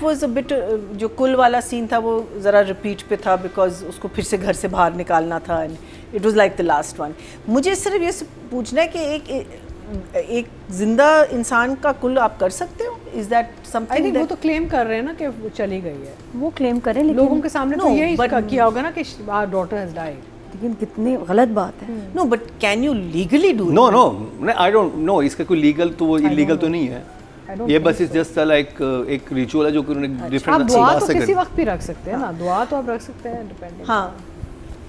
That was a bit, जो कुल वाला सीन था वो ज़रा रिपीट पे था बिकॉज उसको फिर से घर से बाहर निकालना था and it was like the last one. मुझे सिर्फ ये पूछना है कि एक जिंदा इंसान का कुल आप कर सकते हो? Is that something? वो तो क्लेम कर रहे हैं ना कि वो चली गई है. वो क्लेम करें लेकिन लोगों के सामने तो यही किया होगा ना कि आवर डॉटर हैज डाइड. लेकिन कितनी गलत बात है. No but can you legally do? No I don't know. इसका कोई लीगल तो वो इलीगल तो नहीं है. ये बस इज जस्ट लाइक एक रिचुअल है जो कि उन्होंने डिफरेंट दुआ तो किसी वक्त भी रख सकते हैं ना. दुआ तो आप रख सकते हैं डिपेंडिंग. हाँ,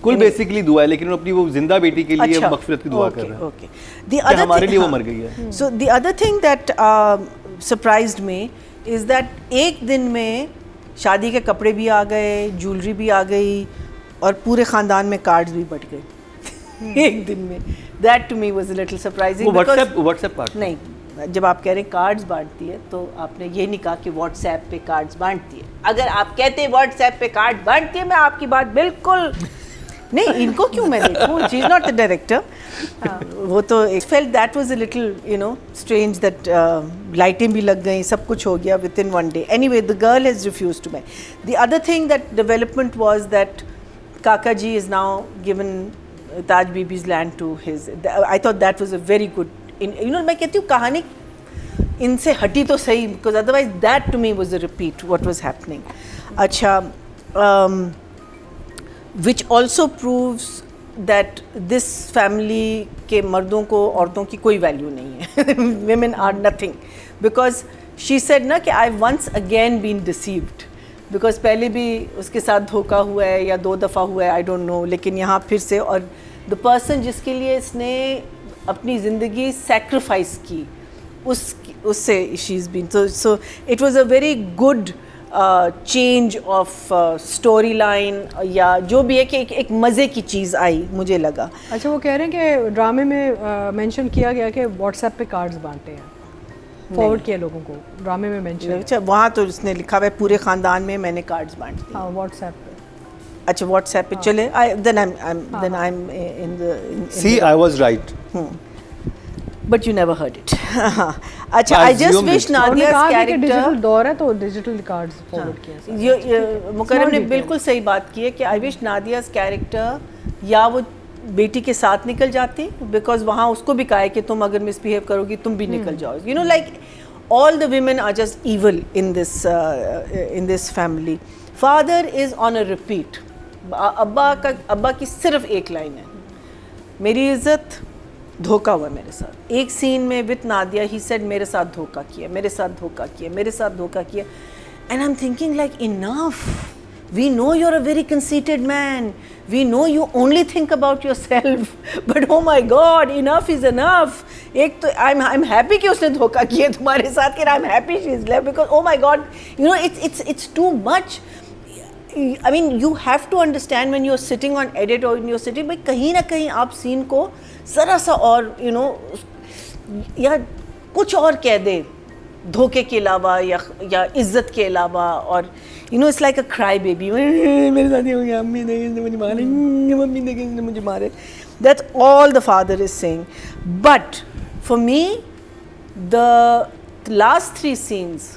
कुल बेसिकली दुआ है, लेकिन वो अपनी वो जिंदा बेटी के लिए मगफिरत की दुआ कर रहे हैं. ओके. द अदर हमारे लिए वो मर गई है. So the other thing that surprised me is that एक दिन में शादी के कपड़े भी आ गए, ज्वेलरी भी आ गई और पूरे खानदान में कार्ड्स भी बट गए एक दिन में. That to me was a little surprising. वो व्हाट्सएप कार्ड नहीं, जब आप कह रहे हैं कार्ड्स बांटती है तो आपने ये नहीं कहा कि व्हाट्सएप पे कार्ड्स बांटती है. अगर आप कहते हैं व्हाट्सएप पे कार्ड बांटती है, मैं आपकी बात बिल्कुल नहीं, इनको क्यों मैं देखूं? She is not the director. वो तो felt that was a little you know strange that लाइटें भी लग गई, सब कुछ हो गया within one day. Anyway the girl has refused to me. The other thing that development was that Kaka ji is now given Taj Bibi's land to his. I thought that was a very good. You know मैं कहती हूँ कहानी इनसे हटी तो सही, because otherwise that to me was a repeat what was happening. अच्छा, which also proves that this family के मर्दों को औरतों की कोई वैल्यू नहीं है. Women are nothing because she said ना कि I've once again been deceived because पहले भी उसके साथ धोखा हुआ है या 2 दफ़ा हुआ है, I don't know, लेकिन यहाँ फिर से. और the person जिसके लिए इसने अपनी ज़िंदगी sacrifice की उससे she's been so it was a very good change of story line या जो भी है कि एक मज़े की चीज़ आई मुझे लगा. अच्छा, वो कह रहे हैं कि ड्रामे में मेंशन किया गया कि व्हाट्सएप पे कार्ड्स बांटे हैं, फॉरवर्ड किया लोगों को. ड्रामे में मेंशन. अच्छा, वहाँ तो उसने लिखा हुआ है पूरे ख़ानदान में मैंने कार्ड्स बांट दिए. हाँ, व्हाट्सएप पे. अच्छा, व्हाट्सएप पे चले. then I'm in the see I was right. But you never heard it. अच्छा, I just wish Nadia's character. Digital दौर है तो डिजिटल कार्ड्स फॉरवर्ड किए. ये मुकर्रम ने बिल्कुल सही बात की है कि I wish Nadia's character या वो बेटी के साथ निकल जाती, बिकॉज वहाँ उसको भी कहा है कि तुम अगर मिसबिहेव करोगी तुम भी निकल जाओगी. You know, like all the women are just evil in this family. Father is on a repeat. अब्बा की सिर्फ एक लाइन है, मेरी इज्जत धोखा हुआ मेरे साथ. एक सीन में विद नादिया ही सेड मेरे साथ धोखा किया, मेरे साथ धोखा किया, मेरे साथ धोखा किया. And I am thinking like enough. We know you are a very conceited man, we know you only think about your self, but oh my God, enough is enough. एक तो आई एम हैप्पी कि उसने धोखा किया तुम्हारे साथ, कि I am happy she is left, because oh my God, you know it's too much. I mean, you have to understand when you're sitting on edit or when you're sitting, भाई कहीं ना कहीं आप सीन को ज़रा सा और you know या कुछ और कह दे धोखे के अलावा या इज्जत के अलावा. और you know it's like a cry baby. मेरे साथ ये हो गया, अम्मी ने मुझे मारे, मम्मी ने मुझे मारे. That's all the father is saying. But for me, the last 3 scenes,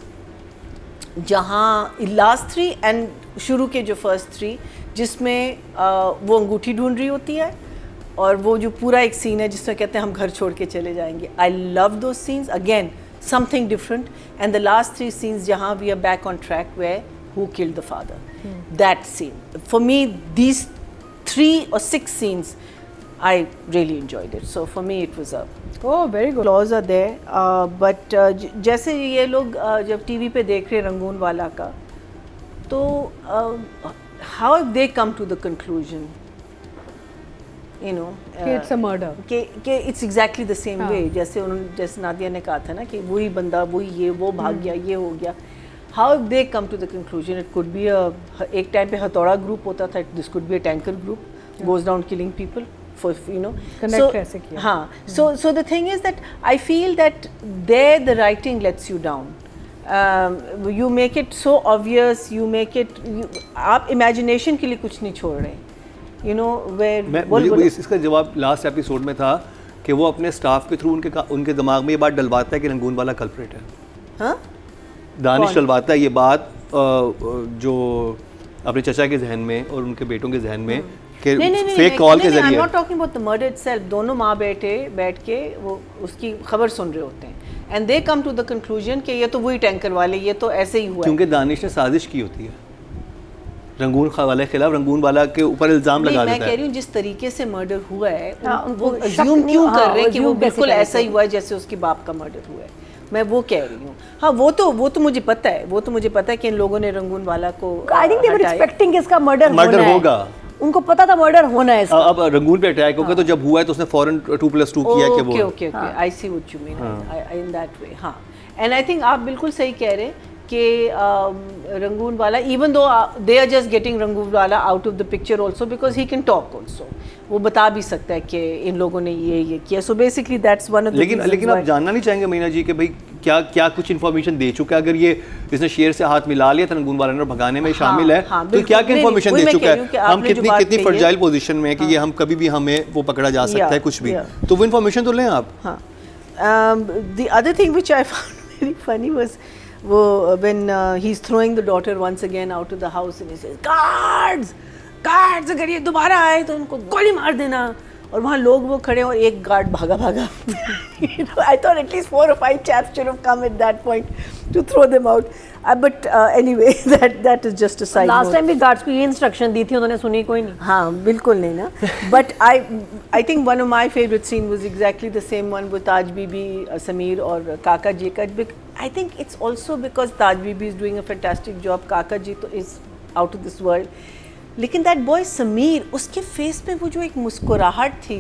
जहाँ लास्ट 3 एंड शुरू के जो फर्स्ट 3 जिसमें वो अंगूठी ढूंढ रही होती है और वो जो पूरा एक सीन है जिसमें कहते हैं हम घर छोड़ के चले जाएंगे. I love those scenes. Again something different. And the last 3 scenes जहाँ we are back on track where who killed the father, that scene for me, these 3 or 6 scenes I really enjoyed it. So for me it was a very good. Flaws are there, but जैसे ये लोग जब TV पे देख रहे Rangoon वाला का, तो how have they come to the conclusion, you know, it's a murder, कि it's exactly the same way. जैसे नादिया ने कहा था ना कि वही बंदा वही ये वो भाग गया, ये हो गया. How have they come to the conclusion? It could be एक टाइम पे हथौड़ा ग्रुप होता था, this could be a tanker group, goes down killing people. For, you know, हाँ. So the thing is that I feel that there the writing lets you down. You make it so obvious. You make it. आप imagination के लिए कुछ नहीं छोड़ रहे. You know where. इसका जवाब लास्ट एपिसोड में था कि वो अपने स्टाफ के थ्रू उनके दिमाग में ये बात डलवाता है कि रंगून वाला कल्प्रेट है. हाँ? दानिश डलवाता है ये बात जो अपने चचा के जहन में और उनके बेटों के जहन में कि नहीं फेक कॉल के आई एम जरिए not talking about the murder itself, दोनों माँ बेटे बैठ के वो उसकी खबर सुन रहे होते हैं and they come to the conclusion कि ये तो वही टैंकर वाले, ये तो ऐसे ही हुआ है। क्योंकि दानिश ने साजिश की होती है, रंगून वाले के खिलाफ रंगून वाला के ऊपर इल्जाम लगा मैं देता कह है। रही हूँ जिस तरीके से मर्डर हुआ है उनको वो शक अज्यूम नहीं- क्यों हाँ, कर रहे हैं कि वो assume कैसे बिल्कुल कर ऐसा ही रहे हुआ है जैसे उसके बाप का मर्डर हुआ है, मैं वो कह रही हूँ। हाँ वो तो मुझे पता है, वो तो मुझे पता है कि इन लोगों ने रंगून वाला को आई थिंक दे वर हटाया। एक्सपेक्टिंग इसका मर्डर होगा। उनको पता था मर्डर होना है इसका। अब रंगून पे अटैक होगा तो जब हुआ है तो उसने फौरन 2+2 किया कि वो okay I see what you mean in that way. हाँ एंड आई थिंक आप बिल्कुल सही कह रहे हैं कि रंगून वाला, even though they are just getting Rangoon वाला out of the picture also because he can talk also, वो बता भी सकता है कि इन लोगों ने ये किया। So basically that's one of the लेकिन आप जानना नहीं चाहेंगे मीना जी कि भाई क्या कुछ इन्फॉर्मेशन दे चुका है? अगर ये इसने शेर से हाथ मिला लिया था रंगून वाला ने और भगाने में शामिल है तो क्या इन्फॉर्मेशन दे चुका है? हम कितनी फर्जाइल पोजीशन में है कि ये हम कभी भी हमें वो पकड़ा जा सकता है कुछ भी, तो वो इन्फॉर्मेशन तो लें आप। हाँ the other thing which I found very funny was when he's throwing the daughter once again out of the house and he says guards अगर ये दोबारा आए तो उनको गोली मार देना, और वहाँ लोग वो खड़े और एक गार्ड भागा I thought at least 4 or 5 chaps should have come at that point to throw them out, but anyway that is just a side last note. Time भी गार्ड्स को ये इंस्ट्रक्शन दी थी, उन्होंने सुनी कोई नहीं। हाँ बिल्कुल नहीं ना, but I think one of my favorite scene was exactly the same one with Taj Bibi, Sameer और काका जी का। I think it's also because Taj Bibi is doing a fantastic job, काका जी तो is out of this world, लेकिन that boy Sameer, उसके face पे वो जो एक मुस्कुराहट थी,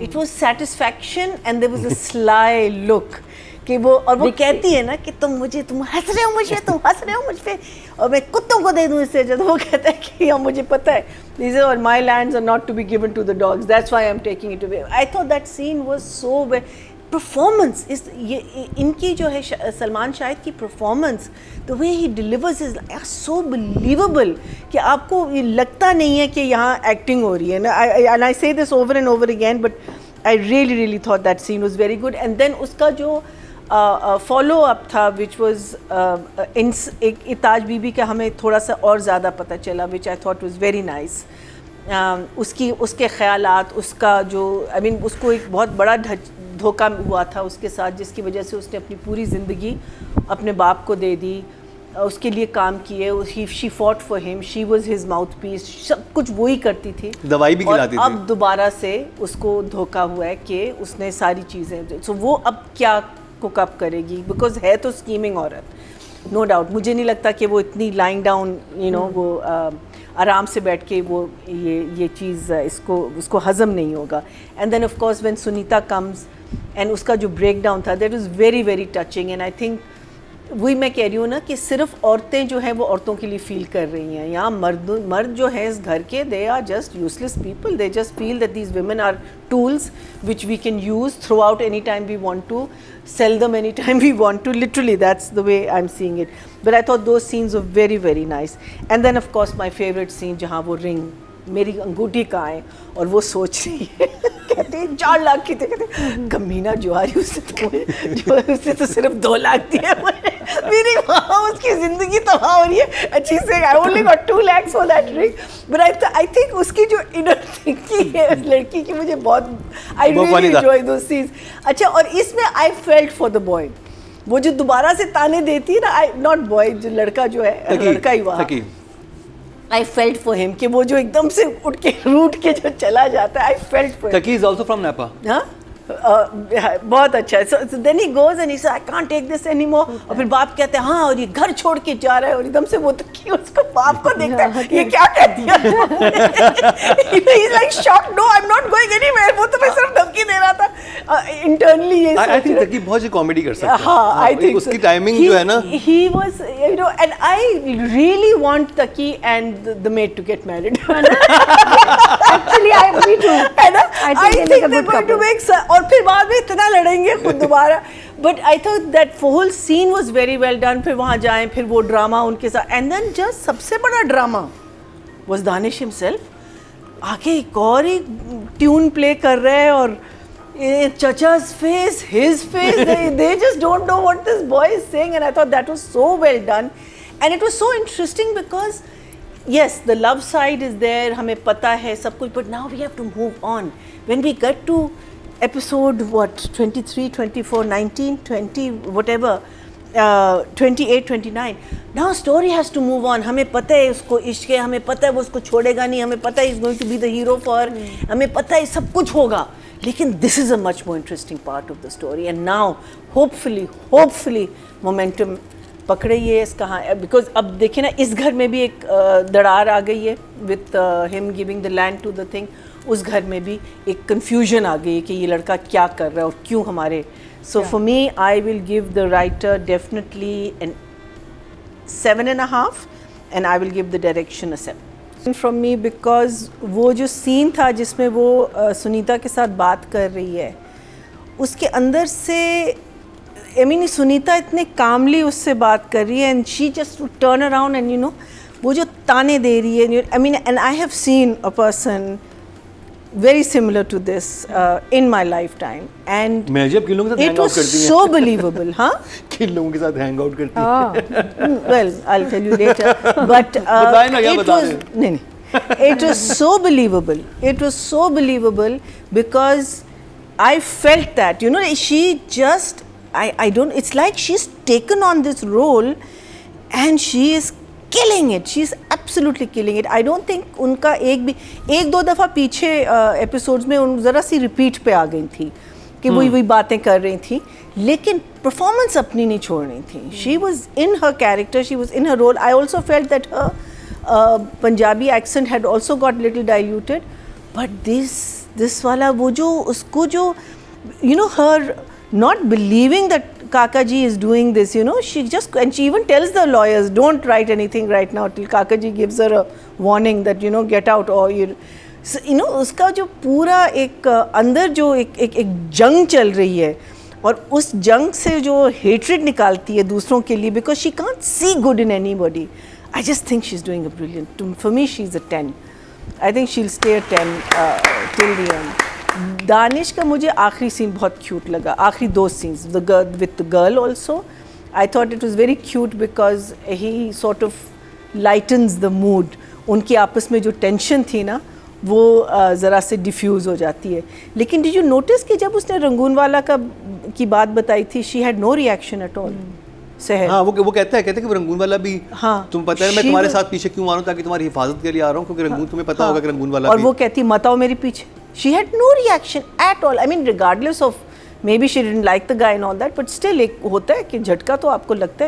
it was satisfaction and there was a sly look कि वो, और वो कहती है ना कि तुम हंस रहे हो मुझे, तुम हंस रहे हो मुझ पे और मैं कुत्तों को दे दूँ इससे, जब वो कहता है कि हाँ मुझे पता है these are my lands are not to be given to the dogs, that's why I'm taking it away. I thought that scene was so performance इस ये इनकी जो है सलमान शाहिद की performance, the way he delivers is so believable कि आपको ये लगता नहीं है कि यहाँ एक्टिंग हो रही है ना। And I say this over and over again, but I really thought that scene was very good. And then उसका जो फॉलो अप था विच वाज एक ताज बीबी का हमें थोड़ा सा और ज़्यादा पता चला, which I thought was very nice. उसके ख़यालात, उसका जो आई मीन उसको एक बहुत बड़ा धोखा हुआ था उसके साथ, जिसकी वजह से उसने अपनी पूरी ज़िंदगी अपने बाप को दे दी, उसके लिए काम किए। She fought for him, she was his mouthpiece, सब कुछ वही करती थी, दवाई भी खिलाती थी। अब दोबारा से उसको धोखा हुआ है कि उसने सारी चीज़ें, सो वो अब क्या कुक अप करेगी, बिकॉज है तो स्कीमिंग औरत, नो डाउट। मुझे नहीं लगता कि वो इतनी लाइंग डाउन वो आराम से बैठ के वो ये चीज़ उसको हज़म नहीं होगा। And then of course when Sunita comes and उसका जो ब्रेक डाउन था, that was very very touching. And I think वही मैं कह रही हूँ ना कि सिर्फ औरतें जो हैं वो औरतों के लिए फील कर रही हैं, यहाँ मर्द जो हैं इस घर के, they are just useless people, they just feel that these women are tools which we can use throughout any time we want to, sell them any time we want to, literally that's the way I'm seeing it. But I thought those scenes were very very nice. And then of course my favorite scene जहाँ वो ring, मेरी अंगूठी कहाँ है, और वो सोच रही है कहते हैं 4 लाख की थे, कहते कमीना जुआरी, उससे तो सिर्फ 2 लाख दिए मेरी वहाँ उसकी ज़िंदगी तबाह हो रही है। अच्छी से I only got 2 lakhs for that ring, but I think उसकी जो इनर थिंकिंग है उस लड़की की, मुझे बहुत I really enjoy those scenes. अच्छा, और इसमें I felt for the boy, वो जो दोबारा से ताने देती है ना, आई नॉट बॉय, जो लड़का जो है, लड़का ही वहाँ, I felt for him कि वो जो एकदम से उठ के रूट के जो चला जाता है, I felt for him. Taki is also from Napa. हाँ? बहुत अच्छा है। So then he goes and he says I can't take this anymore. और फिर बाप कहते हैं हाँ, और ये घर छोड़ के जा रहा है, और एकदम से वो तो कि उसको बाप को देखता है, ये क्या कह दिया? He's like shocked. No, I'm not going anywhere. वो तो मैं सिर्फ धमकी दे रहा था। Internally ये I think Taki बहुत कॉमेडी कर सकता है। हाँ, I think उसकी टाइमिंग जो है ना, he was, you know, and I really want Taki and the maid to get married. Actually, me too. है ना? I think think they're going to make, और फिर बाद में इतना लड़ेंगे खुद दोबारा। But I thought that whole scene was very well done. फिर वहाँ जाएं, फिर वो ड्रामा उनके साथ, and then just सबसे बड़ा ड्रामा was Danish himself. आके एक और ही ट्यून प्ले कर रहे हैं, और Chacha's face, his face, they just don't know what this boy is saying, and I thought that was so well done. And it was so interesting because yes, the love side is there, हमें पता है सब कुछ, but now we have to move on. When we get to episode 23, 24, 19, 20, whatever, 28, 29, now story has to move on. हमें पता है उसको इश्क है, हमें पता है वो उसको छोड़ेगा नहीं, हमें पता है he's going to be the hero for her, हमें पता है सब कुछ होगा. लेकिन this is a much more interesting part of the story, and now hopefully momentum पकड़े ये इस कहाँ, बिकॉज अब देखिए ना इस घर में भी एक दरार आ गई है with him giving the land to the thing. उस घर में भी एक कन्फ्यूजन आ गई है कि ये लड़का क्या कर रहा है और क्यों हमारे. So for me I will give the writer definitely an 7.5 and I will give the direction a 7 from me, because वो जो सीन था जिसमें वो सुनीता के साथ बात कर रही है, उसके अंदर से I mean, सुनीता इतने कामली उससे बात कर रही है and she just turn around and you know वो जो ताने दे रही है. I mean and I have seen a person very similar to this in my lifetime, and मैं जब किन लोगों के साथ it hang out was करती हैं so believable, huh? किन लोगों के साथ हैंग आउट करती हैं? Well, I'll tell you later, but बताएं ना, क्या it बता was रहे हैं? नहीं, it was so believable. It was so believable because I felt that, you know, she just I don't. It's like she's taken on this role, and she is killing it. She's absolutely killing it. I don't think उनका एक दो दफ़ा पीछे episodes में उन ज़रा सी repeat पे आ गई थी कि वही बातें कर रही थी, लेकिन परफॉर्मेंस अपनी नहीं छोड़ रही थी. She was in her character, she was in her role. I also felt that her Punjabi accent had also got little diluted, but this वाला वो जो उसको जो you know her not believing that Kakaji is doing this, you know, she just, and she even tells the lawyers, don't write anything right now till Kakaji gives her a warning that, you know, get out or you know, उसका जो पूरा एक अंदर जो एक जंग चल रही है और उस जंग से जो hatred निकालती है दूसरों के लिए, because she can't see good in anybody. I just think she's doing a brilliant. For me, she's a 10. I think she'll stay a 10 till the end. Danish का मुझे आखिरी सीन बहुत क्यूट लगा, आखिरी दो scenes, the girl with the girl also. I thought it was very cute because he sort of lightens the mood. उनकी आपस में जो टेंशन थी ना वो ज़रा से डिफ्यूज़ हो जाती है. लेकिन डिड यू नोटिस कि जब उसने रंगूनवाला की बात बताई थी, she had no reaction at all. हाँ, वो कहते हैं कि रंगूनवाला भी, हाँ, तुम पता है मैं तुम्हारे साथ पीछे क्यों आ रहा हूँ, ताकि तुम्हारी हिफाजत के लिए आ रहा हूँ, क्योंकि रंगून तुम्हें पता होगा कि रंगूनवाला और भी. वो कहती मत आओ मेरे पीछे. She had no reaction at all. I mean, regardless of maybe she didn't like the guy and all that, but still एक होता है कि झटका तो आपको लगता है.